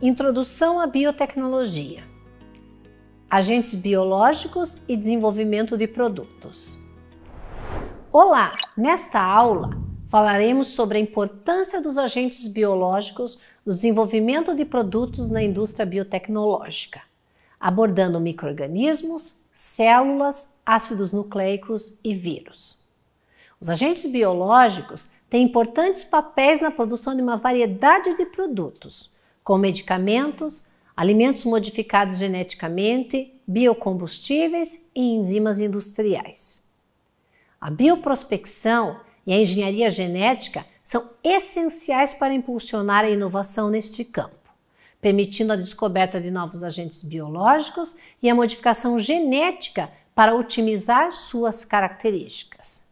Introdução à biotecnologia, agentes biológicos e desenvolvimento de produtos. Olá! Nesta aula falaremos sobre a importância dos agentes biológicos no desenvolvimento de produtos na indústria biotecnológica, abordando micro-organismos, células, ácidos nucleicos e vírus. Os agentes biológicos têm importantes papéis na produção de uma variedade de produtos, como medicamentos, alimentos modificados geneticamente, biocombustíveis e enzimas industriais. A bioprospecção e a engenharia genética são essenciais para impulsionar a inovação neste campo, permitindo a descoberta de novos agentes biológicos e a modificação genética para otimizar suas características.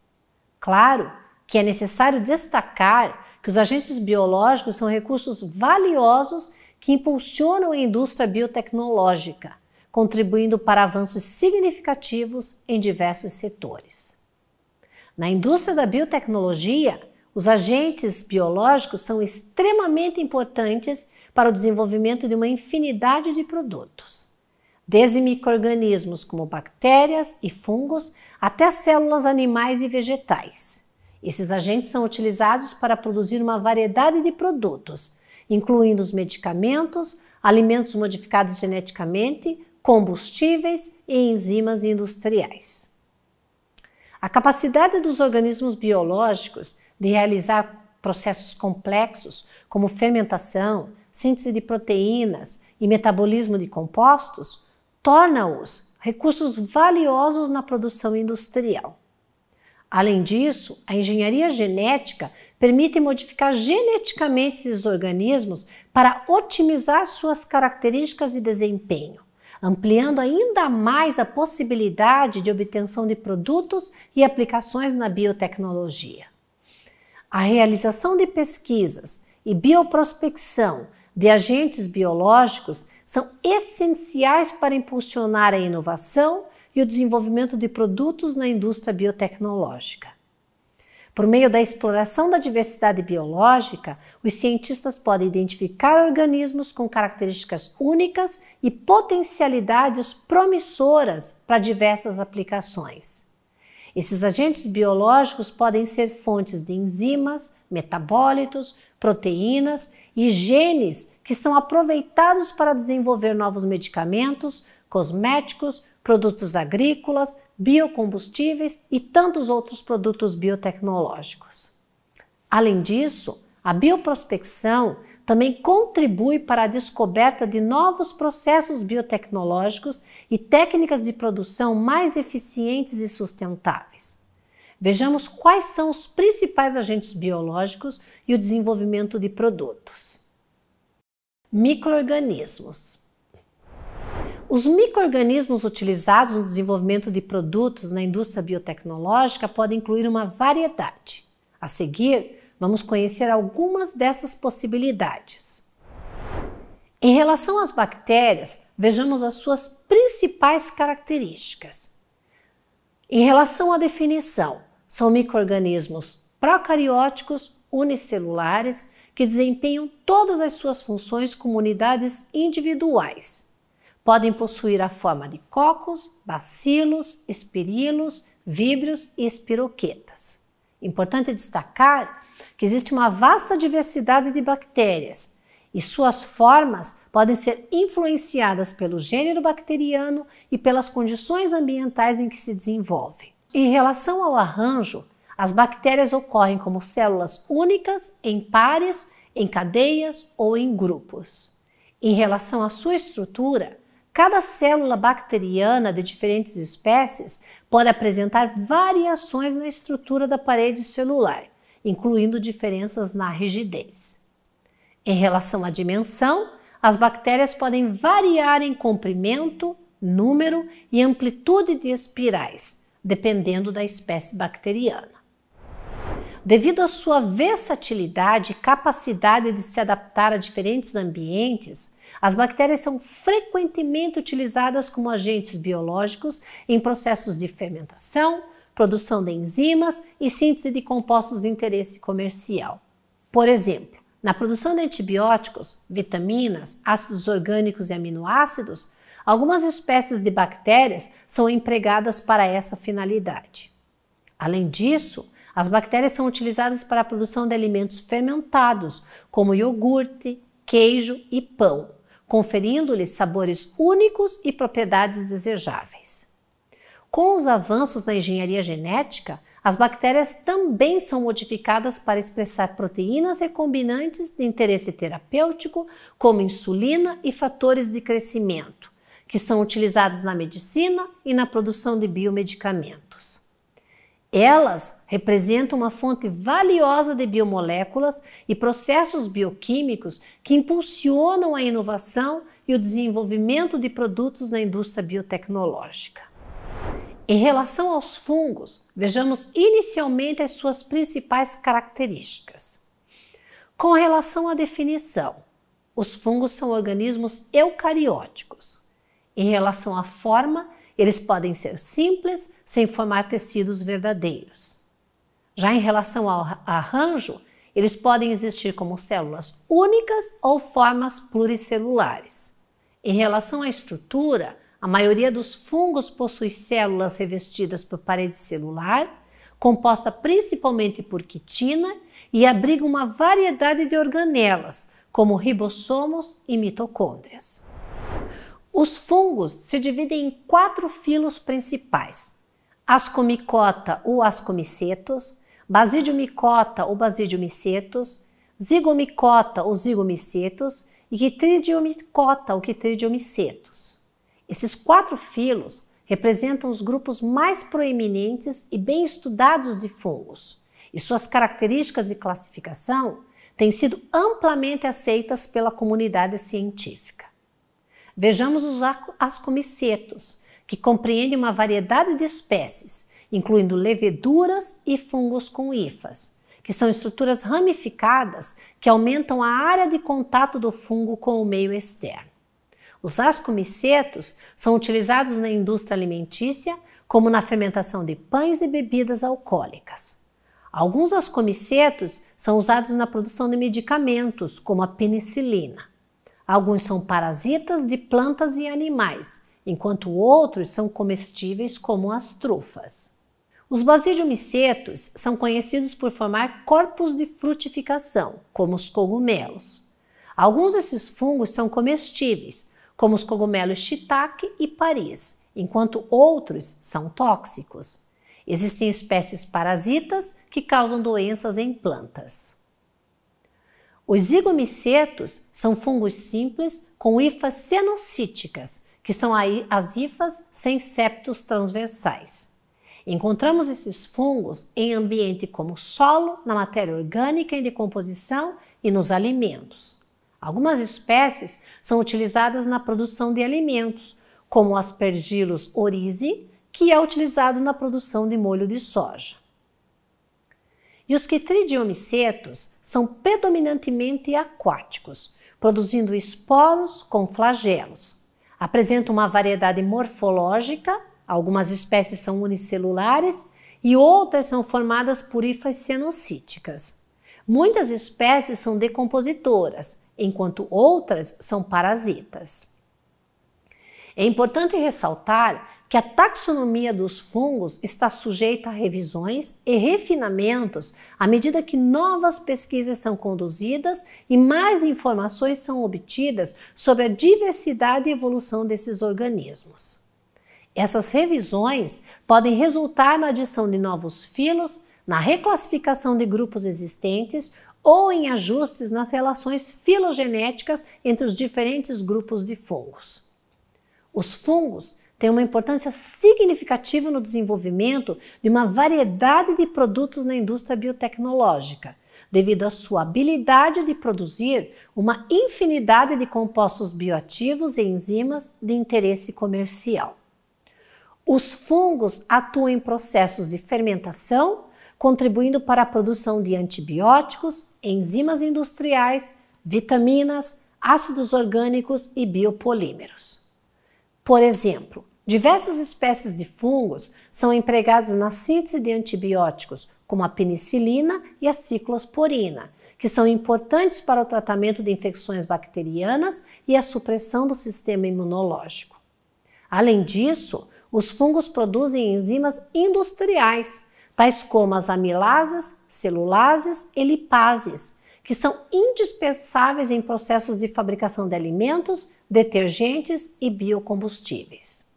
Claro que é necessário destacar que os agentes biológicos são recursos valiosos que impulsionam a indústria biotecnológica, contribuindo para avanços significativos em diversos setores. Na indústria da biotecnologia, os agentes biológicos são extremamente importantes para o desenvolvimento de uma infinidade de produtos, desde micro-organismos como bactérias e fungos até células animais e vegetais. Esses agentes são utilizados para produzir uma variedade de produtos, incluindo os medicamentos, alimentos modificados geneticamente, combustíveis e enzimas industriais. A capacidade dos organismos biológicos de realizar processos complexos, como fermentação, síntese de proteínas e metabolismo de compostos, torna-os recursos valiosos na produção industrial. Além disso, a engenharia genética permite modificar geneticamente esses organismos para otimizar suas características e desempenho, ampliando ainda mais a possibilidade de obtenção de produtos e aplicações na biotecnologia. A realização de pesquisas e bioprospecção de agentes biológicos são essenciais para impulsionar a inovação e o desenvolvimento de produtos na indústria biotecnológica. Por meio da exploração da diversidade biológica, os cientistas podem identificar organismos com características únicas e potencialidades promissoras para diversas aplicações. Esses agentes biológicos podem ser fontes de enzimas, metabólitos, proteínas e genes que são aproveitados para desenvolver novos medicamentos, cosméticos, produtos agrícolas, biocombustíveis e tantos outros produtos biotecnológicos. Além disso, a bioprospecção também contribui para a descoberta de novos processos biotecnológicos e técnicas de produção mais eficientes e sustentáveis. Vejamos quais são os principais agentes biológicos e o desenvolvimento de produtos. Micro-organismos. Os micro-organismos utilizados no desenvolvimento de produtos na indústria biotecnológica podem incluir uma variedade. A seguir, vamos conhecer algumas dessas possibilidades. Em relação às bactérias, vejamos as suas principais características. Em relação à definição, são micro-organismos procarióticos unicelulares que desempenham todas as suas funções como unidades individuais. Podem possuir a forma de cocos, bacilos, espirilos, víbrios e espiroquetas. Importante destacar que existe uma vasta diversidade de bactérias e suas formas podem ser influenciadas pelo gênero bacteriano e pelas condições ambientais em que se desenvolvem. Em relação ao arranjo, as bactérias ocorrem como células únicas, em pares, em cadeias ou em grupos. Em relação à sua estrutura, cada célula bacteriana de diferentes espécies pode apresentar variações na estrutura da parede celular, incluindo diferenças na rigidez. Em relação à dimensão, as bactérias podem variar em comprimento, número e amplitude de espirais, dependendo da espécie bacteriana. Devido à sua versatilidade e capacidade de se adaptar a diferentes ambientes, as bactérias são frequentemente utilizadas como agentes biológicos em processos de fermentação, produção de enzimas e síntese de compostos de interesse comercial. Por exemplo, Na produção de antibióticos, vitaminas, ácidos orgânicos e aminoácidos, algumas espécies de bactérias são empregadas para essa finalidade. Além disso, as bactérias são utilizadas para a produção de alimentos fermentados, como iogurte, queijo e pão, conferindo-lhes sabores únicos e propriedades desejáveis. Com os avanços na engenharia genética, as bactérias também são modificadas para expressar proteínas recombinantes de interesse terapêutico, como insulina e fatores de crescimento, que são utilizados na medicina e na produção de biomedicamentos. Elas representam uma fonte valiosa de biomoléculas e processos bioquímicos que impulsionam a inovação e o desenvolvimento de produtos na indústria biotecnológica. Em relação aos fungos, vejamos inicialmente as suas principais características. Com relação à definição, os fungos são organismos eucarióticos. Em relação à forma, eles podem ser simples, sem formar tecidos verdadeiros. Já em relação ao arranjo, eles podem existir como células únicas ou formas pluricelulares. Em relação à estrutura, a maioria dos fungos possui células revestidas por parede celular, composta principalmente por quitina, e abriga uma variedade de organelas, como ribossomos e mitocôndrias. Os fungos se dividem em 4 filos principais: Ascomycota ou Ascomicetos, Basidiomycota ou Basidiomycetos, Zygomycota ou Zygomicetos e Chytridiomycota ou Chytridiomycetos. Esses 4 filos representam os grupos mais proeminentes e bem estudados de fungos, e suas características e classificação têm sido amplamente aceitas pela comunidade científica. Vejamos os ascomicetos, que compreendem uma variedade de espécies, incluindo leveduras e fungos com hifas, que são estruturas ramificadas que aumentam a área de contato do fungo com o meio externo. Os ascomicetos são utilizados na indústria alimentícia, como na fermentação de pães e bebidas alcoólicas. Alguns ascomicetos são usados na produção de medicamentos, como a penicilina. Alguns são parasitas de plantas e animais, enquanto outros são comestíveis, como as trufas. Os basidiomicetos são conhecidos por formar corpos de frutificação, como os cogumelos. Alguns desses fungos são comestíveis, como os cogumelos shiitake e paris, enquanto outros são tóxicos. Existem espécies parasitas que causam doenças em plantas. Os zigomicetos são fungos simples com hifas cenocíticas, que são as hifas sem septos transversais. Encontramos esses fungos em ambiente como solo, na matéria orgânica em decomposição e nos alimentos. Algumas espécies são utilizadas na produção de alimentos, como o Aspergillus oryzae, que é utilizado na produção de molho de soja. E os chytridiomycetos são predominantemente aquáticos, produzindo esporos com flagelos. Apresentam uma variedade morfológica, algumas espécies são unicelulares e outras são formadas por hifas cenocíticas. Muitas espécies são decompositoras, enquanto outras são parasitas. É importante ressaltar que a taxonomia dos fungos está sujeita a revisões e refinamentos à medida que novas pesquisas são conduzidas e mais informações são obtidas sobre a diversidade e evolução desses organismos. Essas revisões podem resultar na adição de novos filos, na reclassificação de grupos existentes ou em ajustes nas relações filogenéticas entre os diferentes grupos de fungos. Os fungos têm uma importância significativa no desenvolvimento de uma variedade de produtos na indústria biotecnológica, devido à sua habilidade de produzir uma infinidade de compostos bioativos e enzimas de interesse comercial. Os fungos atuam em processos de fermentação, contribuindo para a produção de antibióticos, enzimas industriais, vitaminas, ácidos orgânicos e biopolímeros. Por exemplo, diversas espécies de fungos são empregadas na síntese de antibióticos, como a penicilina e a ciclosporina, que são importantes para o tratamento de infecções bacterianas e a supressão do sistema imunológico. Além disso, os fungos produzem enzimas industriais, tais como as amilases, celulases e lipases, que são indispensáveis em processos de fabricação de alimentos, detergentes e biocombustíveis.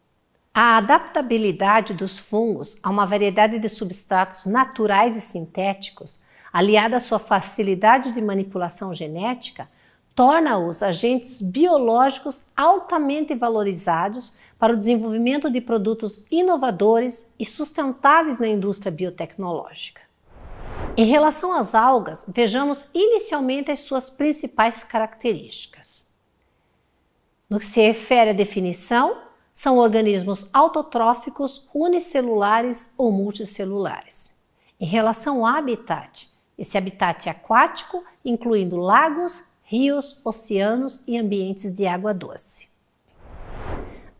A adaptabilidade dos fungos a uma variedade de substratos naturais e sintéticos, aliada à sua facilidade de manipulação genética, torna-os agentes biológicos altamente valorizados para o desenvolvimento de produtos inovadores e sustentáveis na indústria biotecnológica. Em relação às algas, vejamos inicialmente as suas principais características. No que se refere à definição, são organismos autotróficos, unicelulares ou multicelulares. Em relação ao habitat, esse habitat é aquático, incluindo lagos, rios, oceanos e ambientes de água doce.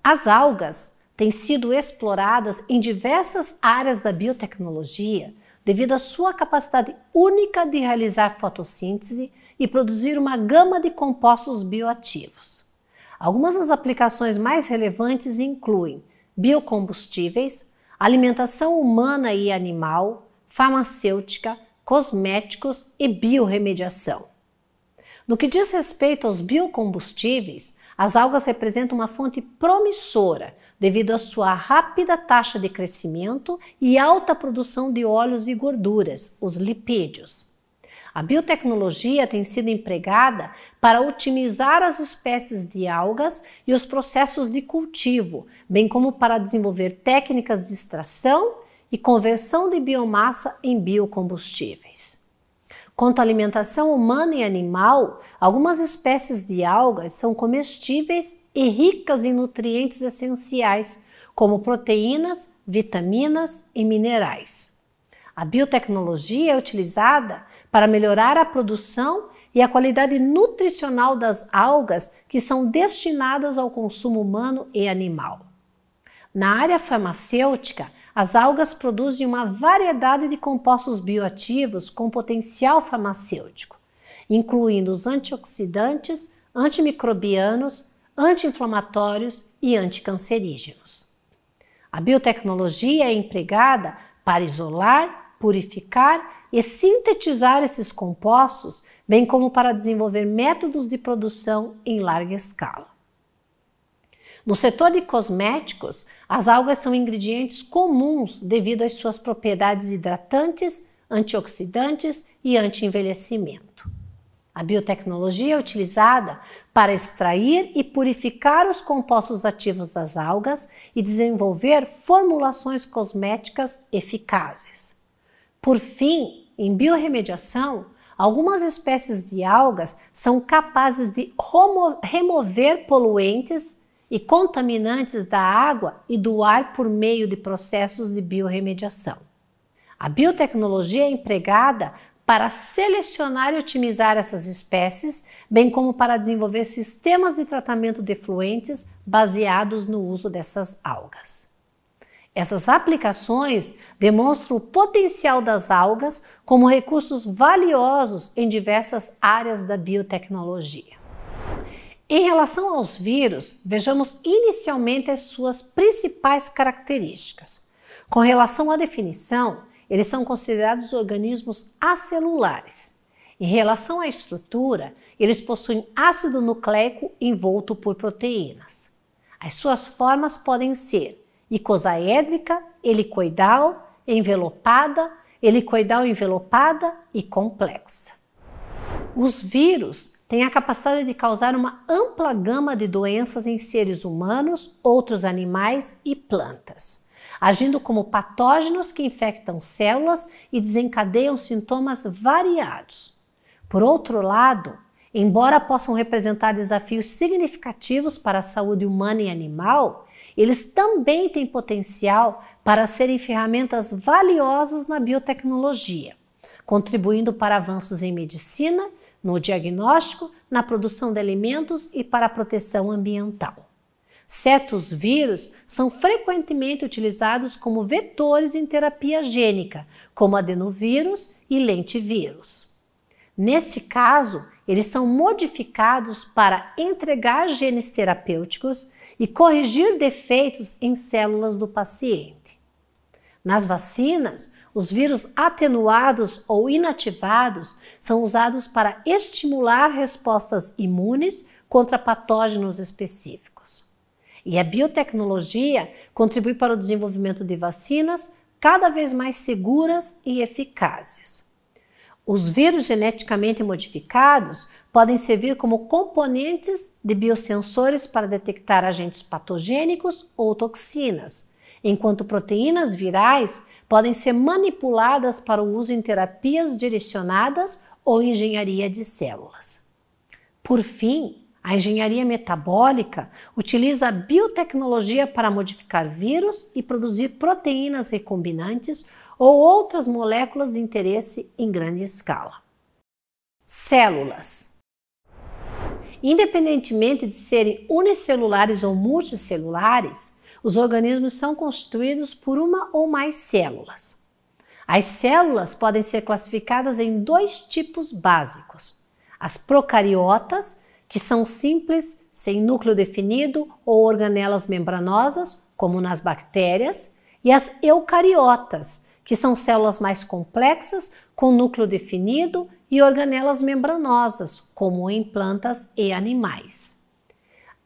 As algas têm sido exploradas em diversas áreas da biotecnologia devido à sua capacidade única de realizar fotossíntese e produzir uma gama de compostos bioativos. Algumas das aplicações mais relevantes incluem biocombustíveis, alimentação humana e animal, farmacêutica, cosméticos e biorremediação. No que diz respeito aos biocombustíveis, as algas representam uma fonte promissora devido à sua rápida taxa de crescimento e alta produção de óleos e gorduras, os lipídios. A biotecnologia tem sido empregada para otimizar as espécies de algas e os processos de cultivo, bem como para desenvolver técnicas de extração e conversão de biomassa em biocombustíveis. Quanto à alimentação humana e animal, algumas espécies de algas são comestíveis e ricas em nutrientes essenciais, como proteínas, vitaminas e minerais. A biotecnologia é utilizada para melhorar a produção e a qualidade nutricional das algas que são destinadas ao consumo humano e animal. Na área farmacêutica, as algas produzem uma variedade de compostos bioativos com potencial farmacêutico, incluindo os antioxidantes, antimicrobianos, anti-inflamatórios e anticancerígenos. A biotecnologia é empregada para isolar, purificar e sintetizar esses compostos, bem como para desenvolver métodos de produção em larga escala. No setor de cosméticos, as algas são ingredientes comuns devido às suas propriedades hidratantes, antioxidantes e anti-envelhecimento. A biotecnologia é utilizada para extrair e purificar os compostos ativos das algas e desenvolver formulações cosméticas eficazes. Por fim, em biorremediação, algumas espécies de algas são capazes de remover poluentes e contaminantes da água e do ar por meio de processos de biorremediação. A biotecnologia é empregada para selecionar e otimizar essas espécies, bem como para desenvolver sistemas de tratamento de efluentes baseados no uso dessas algas. Essas aplicações demonstram o potencial das algas como recursos valiosos em diversas áreas da biotecnologia. Em relação aos vírus, vejamos inicialmente as suas principais características. Com relação à definição, eles são considerados organismos acelulares. Em relação à estrutura, eles possuem ácido nucleico envolto por proteínas. As suas formas podem ser icosaédrica, helicoidal, envelopada, helicoidal envelopada e complexa. Os vírus têm a capacidade de causar uma ampla gama de doenças em seres humanos, outros animais e plantas, agindo como patógenos que infectam células e desencadeiam sintomas variados. Por outro lado, embora possam representar desafios significativos para a saúde humana e animal, eles também têm potencial para serem ferramentas valiosas na biotecnologia, contribuindo para avanços em medicina, no diagnóstico, na produção de alimentos e para a proteção ambiental. Certos vírus são frequentemente utilizados como vetores em terapia gênica, como adenovírus e lentivírus. Neste caso, eles são modificados para entregar genes terapêuticos e corrigir defeitos em células do paciente. Nas vacinas, os vírus atenuados ou inativados são usados para estimular respostas imunes contra patógenos específicos. E a biotecnologia contribui para o desenvolvimento de vacinas cada vez mais seguras e eficazes. Os vírus geneticamente modificados podem servir como componentes de biosensores para detectar agentes patogênicos ou toxinas, enquanto proteínas virais podem ser manipuladas para o uso em terapias direcionadas ou engenharia de células. Por fim, a engenharia metabólica utiliza a biotecnologia para modificar vírus e produzir proteínas recombinantes ou outras moléculas de interesse em grande escala. Células. Independentemente de serem unicelulares ou multicelulares, os organismos são constituídos por uma ou mais células. As células podem ser classificadas em dois tipos básicos: as procariotas, que são simples, sem núcleo definido ou organelas membranosas, como nas bactérias, e as eucariotas, que são células mais complexas, com núcleo definido e organelas membranosas, como em plantas e animais.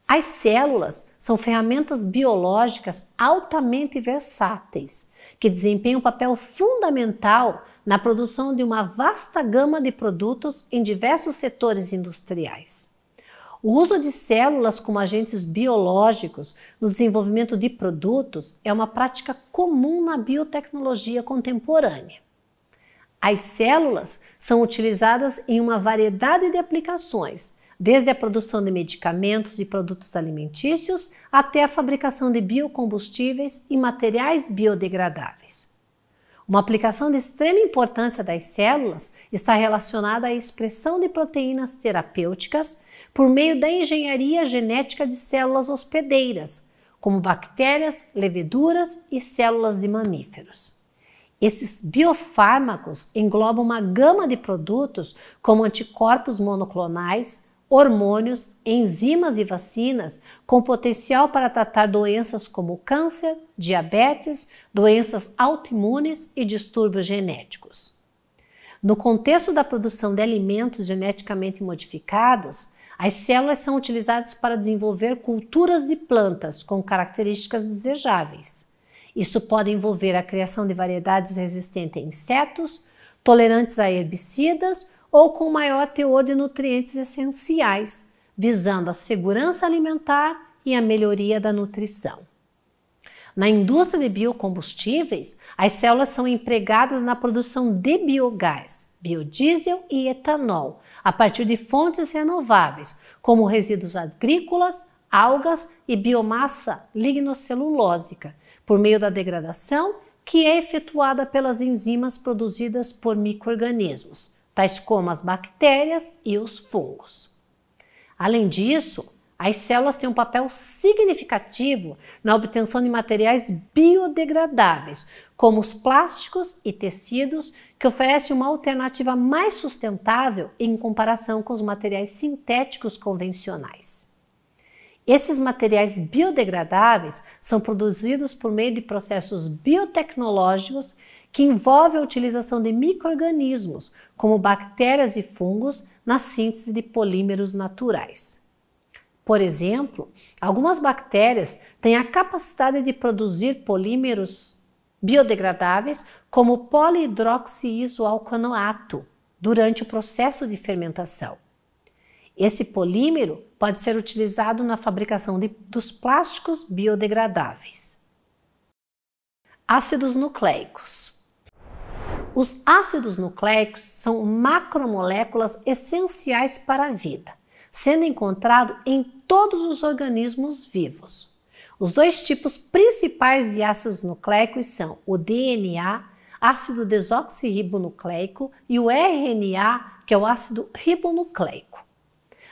As células são ferramentas biológicas altamente versáteis, que desempenham um papel fundamental na produção de uma vasta gama de produtos em diversos setores industriais. O uso de células como agentes biológicos no desenvolvimento de produtos é uma prática comum na biotecnologia contemporânea. As células são utilizadas em uma variedade de aplicações, desde a produção de medicamentos e produtos alimentícios até a fabricação de biocombustíveis e materiais biodegradáveis. Uma aplicação de extrema importância das células está relacionada à expressão de proteínas terapêuticas por meio da engenharia genética de células hospedeiras, como bactérias, leveduras e células de mamíferos. Esses biofármacos englobam uma gama de produtos como anticorpos monoclonais, hormônios, enzimas e vacinas com potencial para tratar doenças como câncer, diabetes, doenças autoimunes e distúrbios genéticos. No contexto da produção de alimentos geneticamente modificados, as células são utilizadas para desenvolver culturas de plantas com características desejáveis. Isso pode envolver a criação de variedades resistentes a insetos, tolerantes a herbicidas ou com maior teor de nutrientes essenciais, visando a segurança alimentar e a melhoria da nutrição. Na indústria de biocombustíveis, as células são empregadas na produção de biogás, biodiesel e etanol, a partir de fontes renováveis, como resíduos agrícolas, algas e biomassa lignocelulósica, por meio da degradação que é efetuada pelas enzimas produzidas por micro-organismos, tais como as bactérias e os fungos. Além disso, as células têm um papel significativo na obtenção de materiais biodegradáveis, como os plásticos e tecidos, que oferecem uma alternativa mais sustentável em comparação com os materiais sintéticos convencionais. Esses materiais biodegradáveis são produzidos por meio de processos biotecnológicos que envolvem a utilização de micro-organismos, como bactérias e fungos, na síntese de polímeros naturais. Por exemplo, algumas bactérias têm a capacidade de produzir polímeros biodegradáveis, como polihidroxiisoalcanoato, durante o processo de fermentação. Esse polímero pode ser utilizado na fabricação dos plásticos biodegradáveis. Ácidos nucleicos. Os ácidos nucleicos são macromoléculas essenciais para a vida, sendo encontrado em todos os organismos vivos. Os dois tipos principais de ácidos nucleicos são o DNA, ácido desoxirribonucleico, e o RNA, que é o ácido ribonucleico.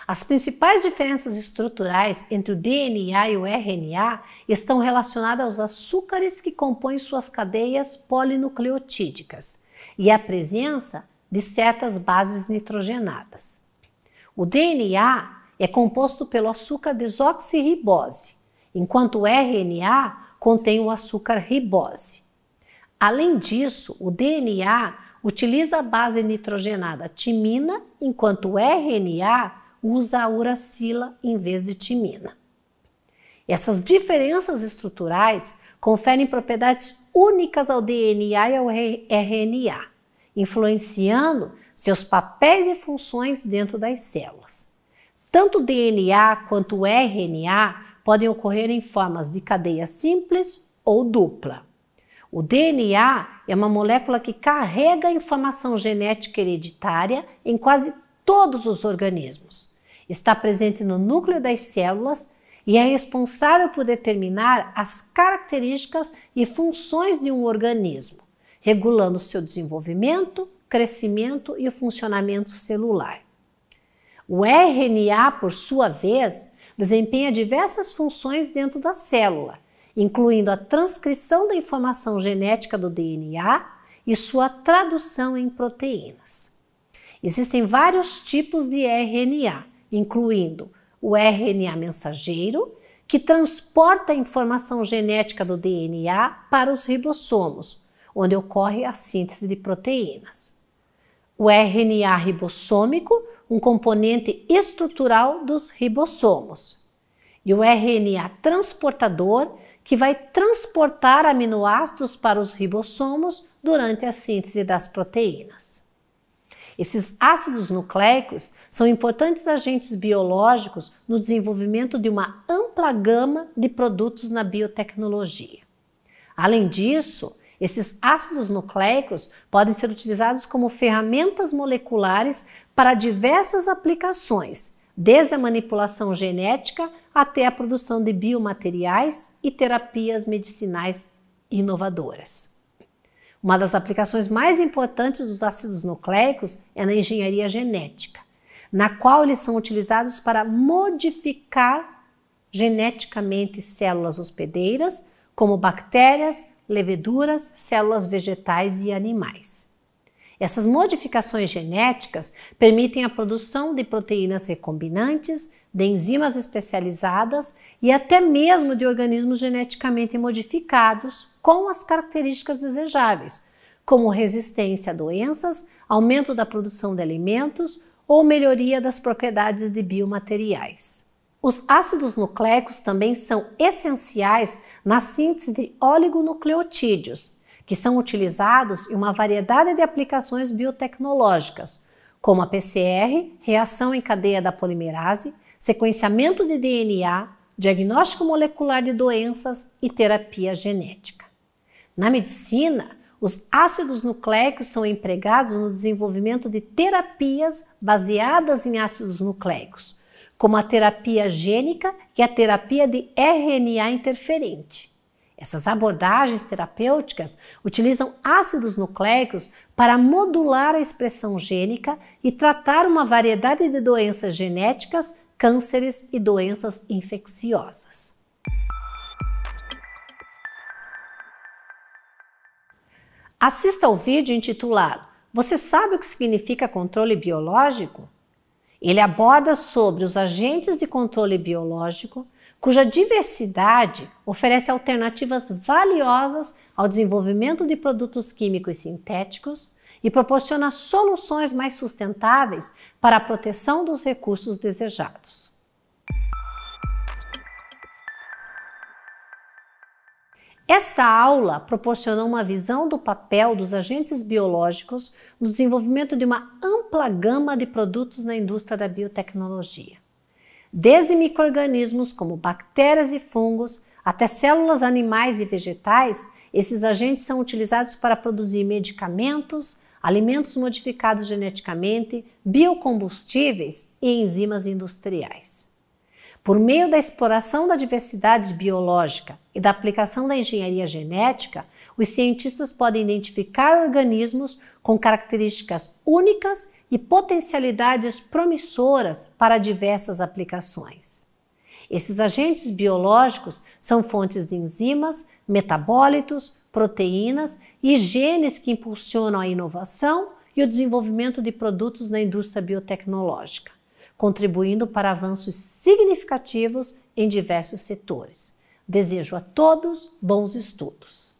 As principais diferenças estruturais entre o DNA e o RNA estão relacionadas aos açúcares que compõem suas cadeias polinucleotídicas e à presença de certas bases nitrogenadas. O DNA é composto pelo açúcar desoxirribose, enquanto o RNA contém o açúcar ribose. Além disso, o DNA utiliza a base nitrogenada timina, enquanto o RNA usa a uracila em vez de timina. Essas diferenças estruturais conferem propriedades únicas ao DNA e ao RNA, influenciando seus papéis e funções dentro das células. Tanto o DNA quanto o RNA podem ocorrer em formas de cadeia simples ou dupla. O DNA é uma molécula que carrega a informação genética hereditária em quase todos os organismos. Está presente no núcleo das células e é responsável por determinar as características e funções de um organismo, regulando seu desenvolvimento, crescimento e o funcionamento celular. O RNA, por sua vez, desempenha diversas funções dentro da célula, incluindo a transcrição da informação genética do DNA e sua tradução em proteínas. Existem vários tipos de RNA, incluindo o RNA mensageiro, que transporta a informação genética do DNA para os ribossomos, onde ocorre a síntese de proteínas. O RNA ribossômico, um componente estrutural dos ribossomos. E o RNA transportador, que vai transportar aminoácidos para os ribossomos durante a síntese das proteínas. Esses ácidos nucleicos são importantes agentes biológicos no desenvolvimento de uma ampla gama de produtos na biotecnologia. Além disso, esses ácidos nucleicos podem ser utilizados como ferramentas moleculares para diversas aplicações, desde a manipulação genética até a produção de biomateriais e terapias medicinais inovadoras. Uma das aplicações mais importantes dos ácidos nucleicos é na engenharia genética, na qual eles são utilizados para modificar geneticamente células hospedeiras, como bactérias, leveduras, células vegetais e animais. Essas modificações genéticas permitem a produção de proteínas recombinantes, de enzimas especializadas e até mesmo de organismos geneticamente modificados com as características desejáveis, como resistência a doenças, aumento da produção de alimentos ou melhoria das propriedades de biomateriais. Os ácidos nucleicos também são essenciais na síntese de oligonucleotídeos, que são utilizados em uma variedade de aplicações biotecnológicas, como a PCR, reação em cadeia da polimerase, sequenciamento de DNA, diagnóstico molecular de doenças e terapia genética. Na medicina, os ácidos nucleicos são empregados no desenvolvimento de terapias baseadas em ácidos nucleicos, como a terapia gênica e a terapia de RNA interferente. Essas abordagens terapêuticas utilizam ácidos nucleicos para modular a expressão gênica e tratar uma variedade de doenças genéticas, cânceres e doenças infecciosas. Assista ao vídeo intitulado "Você sabe o que significa controle biológico?" Ele aborda sobre os agentes de controle biológico, cuja diversidade oferece alternativas valiosas ao desenvolvimento de produtos químicos sintéticos e proporciona soluções mais sustentáveis para a proteção dos recursos desejados. Esta aula proporcionou uma visão do papel dos agentes biológicos no desenvolvimento de uma ampla gama de produtos na indústria da biotecnologia. Desde micro-organismos como bactérias e fungos, até células animais e vegetais, esses agentes são utilizados para produzir medicamentos, alimentos modificados geneticamente, biocombustíveis e enzimas industriais. Por meio da exploração da diversidade biológica e da aplicação da engenharia genética, os cientistas podem identificar organismos com características únicas e potencialidades promissoras para diversas aplicações. Esses agentes biológicos são fontes de enzimas, metabólitos, proteínas e genes que impulsionam a inovação e o desenvolvimento de produtos na indústria biotecnológica, contribuindo para avanços significativos em diversos setores. Desejo a todos bons estudos.